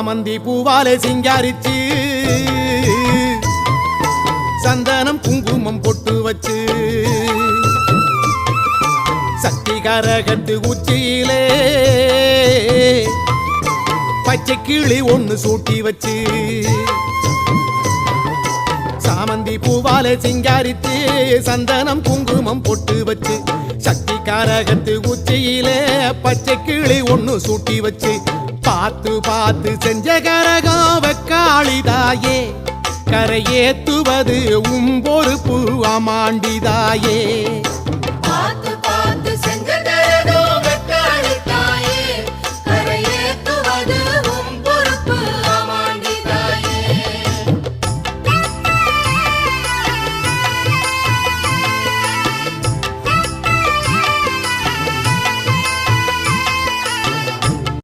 சாமந்தி பூவாலே சிங்காரிச்சு சந்தனம் குங்குமம் பொட்டு வச்சு சக்தி கரகத்து உச்சியிலே பச்சை கிளி ஒண்ணு சூட்டி வச்சு சாமந்தி பூவாலே சிங்காரித்து சந்தனம் குங்குமம் பொட்டு வச்சு சக்தி கரகத்து உச்சியிலே பச்சை கிளி ஒண்ணு சூட்டி வச்சு பார்த்து பார்த்து செஞ்ச கரகம் வெக்காளிதாயே கரையேத்துவது உம்பொறுப்பு அமாண்டிதாயே